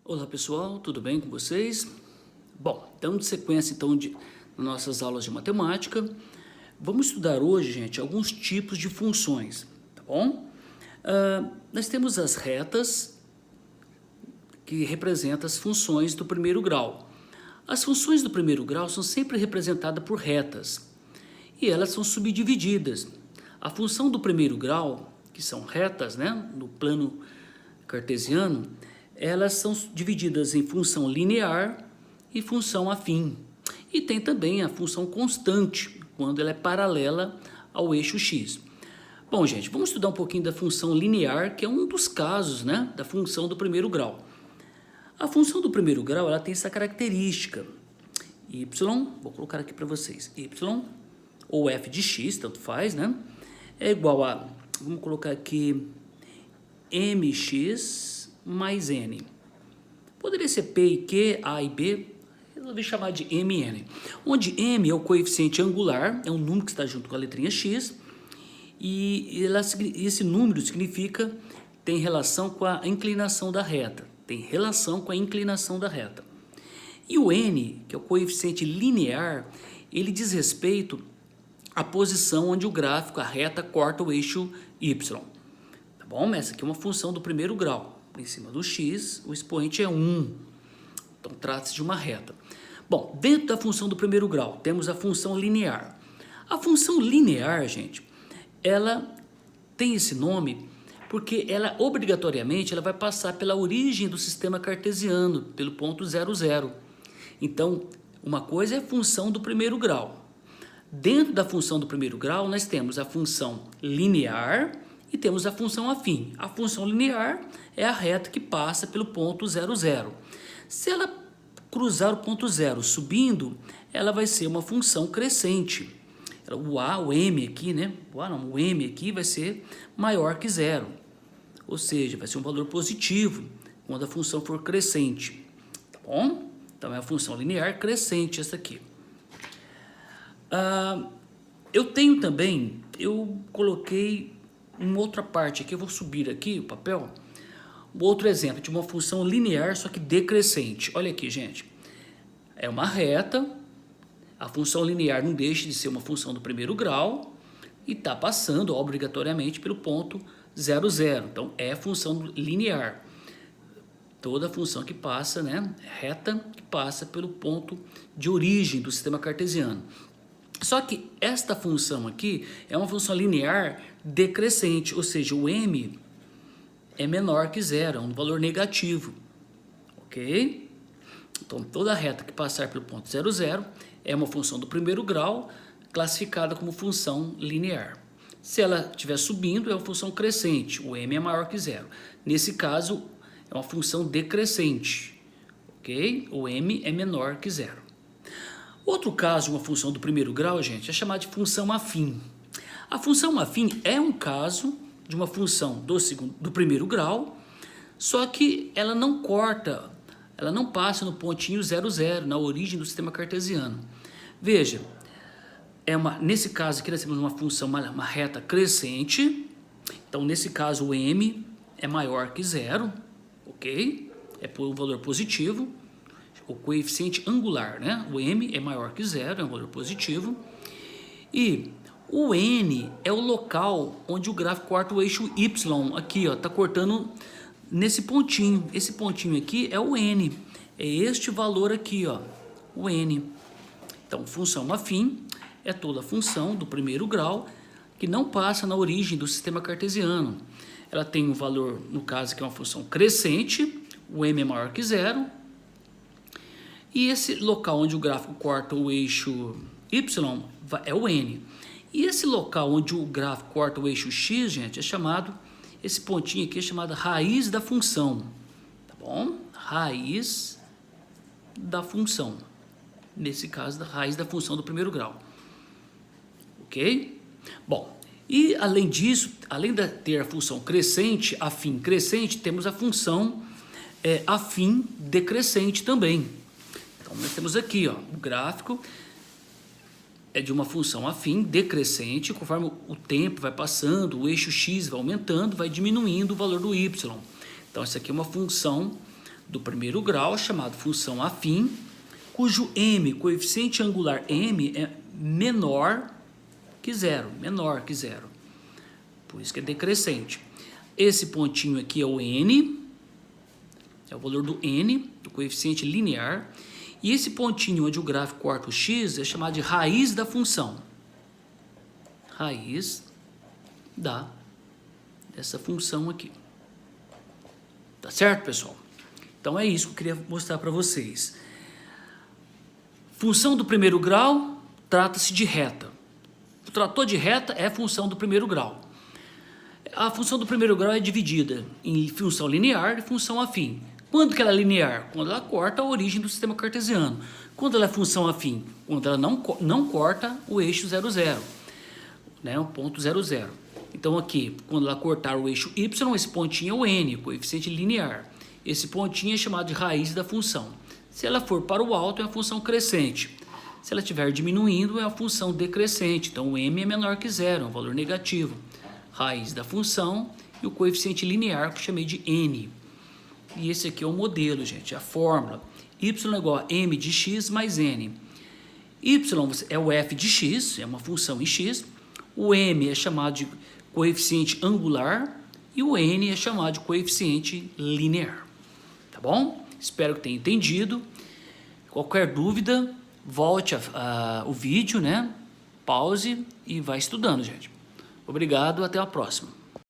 Olá pessoal, tudo bem com vocês? Bom, dando sequência então de nossas aulas de matemática, vamos estudar hoje, gente, alguns tipos de funções, tá bom? Nós temos as retas, que representam as funções do primeiro grau. As funções do primeiro grau são sempre representadas por retas, e elas são subdivididas. A função do primeiro grau, que são retas, né, no plano cartesiano, elas são divididas em função linear e função afim. E tem também a função constante, quando ela é paralela ao eixo x. Bom, gente, vamos estudar um pouquinho da função linear, que é um dos casos, né, da função do primeiro grau. A função do primeiro grau, ela tem essa característica. Y, vou colocar aqui para vocês, y ou f de x, tanto faz, né, é igual a, vamos colocar aqui, mx mais n. Poderia ser P e Q, A e B, resolvi chamar de mn, onde m é o coeficiente angular, é um número que está junto com a letrinha x, e esse número significa, tem relação com a inclinação da reta, E o n, que é o coeficiente linear, ele diz respeito à posição onde o gráfico, a reta, corta o eixo y. Tá bom? Essa aqui é uma função do primeiro grau. Em cima do x, o expoente é 1. Então, trata-se de uma reta. Bom, dentro da função do primeiro grau, temos a função linear. A função linear, gente, ela tem esse nome porque ela, obrigatoriamente, ela vai passar pela origem do sistema cartesiano, pelo ponto 0, 0. Então, uma coisa é a função do primeiro grau. Dentro da função do primeiro grau, nós temos a função linear e temos a função afim. A função linear é a reta que passa pelo ponto 0, 0. Se ela cruzar o ponto 0 subindo, ela vai ser uma função crescente. O m aqui, né? O m aqui vai ser maior que 0. Ou seja, vai ser um valor positivo quando a função for crescente. Tá bom? Então é a função linear crescente essa aqui. Eu coloquei uma outra parte aqui, eu vou subir aqui o papel, um outro exemplo de uma função linear, só que decrescente. Olha aqui, gente, é uma reta, a função linear não deixa de ser uma função do primeiro grau e está passando obrigatoriamente pelo ponto 0, 0. Então, é função linear. Toda função que passa, né, reta, que passa pelo ponto de origem do sistema cartesiano. Só que esta função aqui é uma função linear decrescente, ou seja, o m é menor que 0, é um valor negativo, ok? Então, toda reta que passar pelo ponto 0, 0 é uma função do primeiro grau, classificada como função linear. Se ela estiver subindo, é uma função crescente, o m é maior que 0. Nesse caso, é uma função decrescente, ok? O m é menor que 0. Outro caso de uma função do primeiro grau, gente, é chamada de função afim. A função afim é um caso de uma função do primeiro grau, só que ela não corta, ela não passa no pontinho 0, 0, na origem do sistema cartesiano. Veja, nesse caso aqui nós temos uma função, uma reta crescente, então nesse caso o m é maior que 0, ok? É por um valor positivo. O coeficiente angular, né? O m é maior que 0, é um valor positivo. E o n é o local onde o gráfico corta o eixo y. Aqui, ó, tá cortando nesse pontinho. Esse pontinho aqui é o n. É este valor aqui, ó, o n. Então, função afim é toda função do primeiro grau que não passa na origem do sistema cartesiano. Ela tem um valor, no caso, que é uma função crescente, o m é maior que 0. E esse local onde o gráfico corta o eixo y é o n. E esse local onde o gráfico corta o eixo x, gente, é chamado, esse pontinho aqui é chamado raiz da função. Tá bom? Raiz da função. Nesse caso, da raiz da função do primeiro grau. Ok? Bom, e além disso, além de ter a função crescente, afim crescente, temos a função afim decrescente também. Então, nós temos aqui, ó, o gráfico é de uma função afim decrescente, conforme o tempo vai passando, o eixo x vai aumentando, vai diminuindo o valor do y. Então, isso aqui é uma função do primeiro grau, chamado função afim, cujo m, coeficiente angular m, é menor que zero, por isso que é decrescente. Esse pontinho aqui é o n, é o valor do n, do coeficiente linear, e esse pontinho onde o gráfico corta o x é chamado de raiz da função. Raiz dessa função aqui. Tá certo, pessoal? Então é isso que eu queria mostrar para vocês. Função do primeiro grau trata-se de reta. Tratou de reta é função do primeiro grau. A função do primeiro grau é dividida em função linear e função afim. Quando que ela é linear? Quando ela corta a origem do sistema cartesiano. Quando ela é função afim? Quando ela não corta o eixo 0, 0, né? O ponto 0, 0. Então aqui, quando ela cortar o eixo y, esse pontinho é o n, coeficiente linear. Esse pontinho é chamado de raiz da função. Se ela for para o alto, é a função crescente. Se ela estiver diminuindo, é a função decrescente. Então o m é menor que zero, é um valor negativo. Raiz da função e o coeficiente linear que eu chamei de n. E esse aqui é o modelo, gente, a fórmula. Y é igual a m de x mais n. Y é o f de x, é uma função em x. O m é chamado de coeficiente angular e o n é chamado de coeficiente linear. Tá bom? Espero que tenha entendido. Qualquer dúvida, volte o vídeo, né? Pause e vai estudando, gente. Obrigado, até a próxima.